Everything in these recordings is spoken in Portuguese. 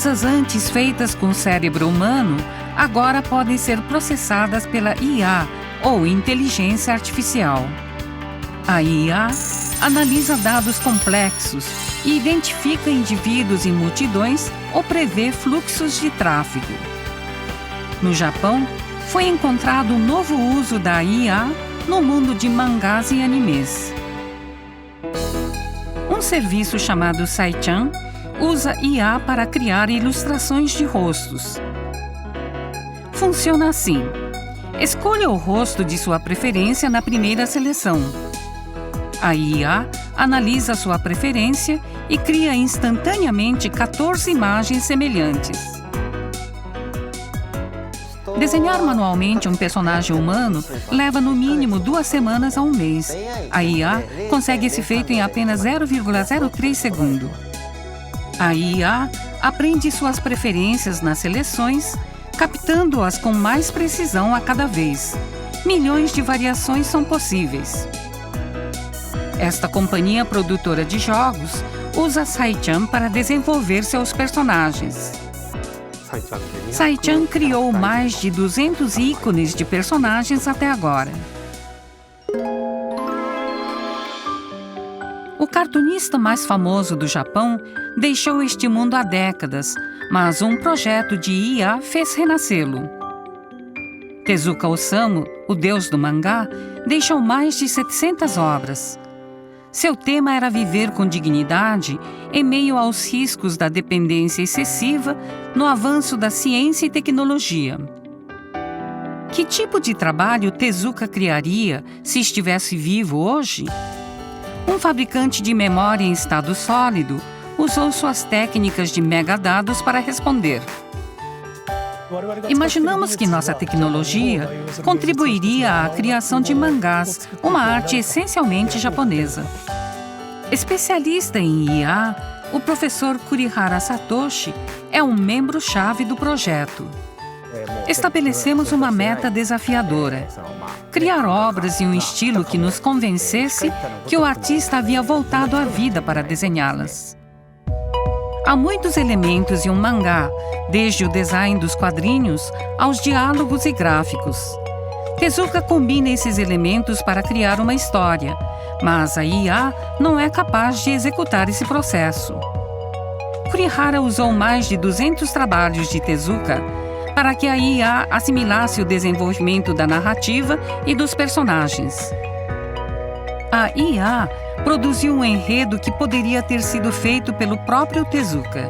coisas antes feitas com o cérebro humano agora podem ser processadas pela IA, ou inteligência artificial. A IA analisa dados complexos e identifica indivíduos em multidões ou prevê fluxos de tráfego. No Japão, foi encontrado um novo uso da IA no mundo de mangás e animes. Um serviço chamado Saichan usa IA para criar ilustrações de rostos. Funciona assim: escolha o rosto de sua preferência na primeira seleção. A IA analisa sua preferência e cria instantaneamente 14 imagens semelhantes. Desenhar manualmente um personagem humano leva no mínimo 2 semanas a 1 mês. A IA consegue esse feito em apenas 0,03 segundo. A IA aprende suas preferências nas seleções, captando-as com mais precisão a cada vez. Milhões de variações são possíveis. Esta companhia produtora de jogos usa Saichan para desenvolver seus personagens. Saichan criou mais de 200 ícones de personagens até agora. O cartunista mais famoso do Japão deixou este mundo há décadas, mas um projeto de IA fez renascê-lo. Tezuka Osamu, o deus do mangá, deixou mais de 700 obras. Seu tema era viver com dignidade em meio aos riscos da dependência excessiva no avanço da ciência e tecnologia. Que tipo de trabalho Tezuka criaria se estivesse vivo hoje? Um fabricante de memória em estado sólido usou suas técnicas de megadados para responder. Imaginamos que nossa tecnologia contribuiria à criação de mangás, uma arte essencialmente japonesa. Especialista em IA, o professor Kurihara Satoshi é um membro-chave do projeto. Estabelecemos uma meta desafiadora: criar obras em um estilo que nos convencesse que o artista havia voltado à vida para desenhá-las. Há muitos elementos em um mangá, desde o design dos quadrinhos aos diálogos e gráficos. Tezuka combina esses elementos para criar uma história, mas a IA não é capaz de executar esse processo. Kurihara usou mais de 200 trabalhos de Tezuka para que a IA assimilasse o desenvolvimento da narrativa e dos personagens. A IA produziu um enredo que poderia ter sido feito pelo próprio Tezuka.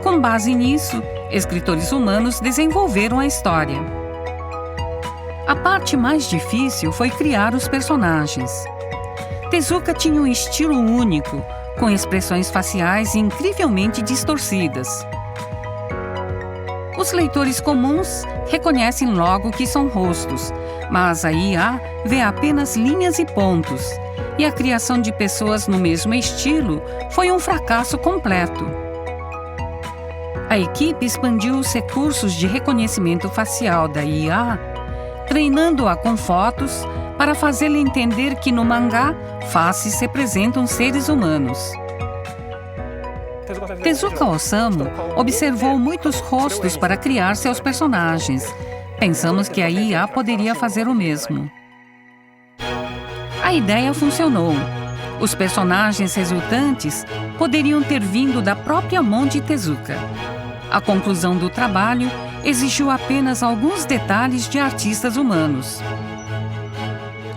Com base nisso, escritores humanos desenvolveram a história. A parte mais difícil foi criar os personagens. Tezuka tinha um estilo único, com expressões faciais incrivelmente distorcidas. Os leitores comuns reconhecem logo que são rostos, mas a IA vê apenas linhas e pontos, e a criação de pessoas no mesmo estilo foi um fracasso completo. A equipe expandiu os recursos de reconhecimento facial da IA, treinando-a com fotos para fazê-la entender que no mangá faces representam seres humanos. Tezuka Osamu observou muitos rostos para criar seus personagens. Pensamos que a IA poderia fazer o mesmo. A ideia funcionou. Os personagens resultantes poderiam ter vindo da própria mão de Tezuka. A conclusão do trabalho exigiu apenas alguns detalhes de artistas humanos.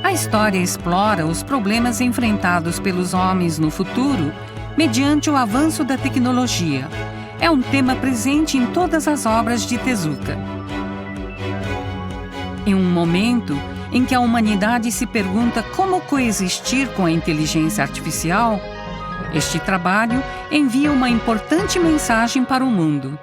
A história explora os problemas enfrentados pelos homens no futuro mediante o avanço da tecnologia. É um tema presente em todas as obras de Tezuka. Em um momento em que a humanidade se pergunta como coexistir com a inteligência artificial, este trabalho envia uma importante mensagem para o mundo.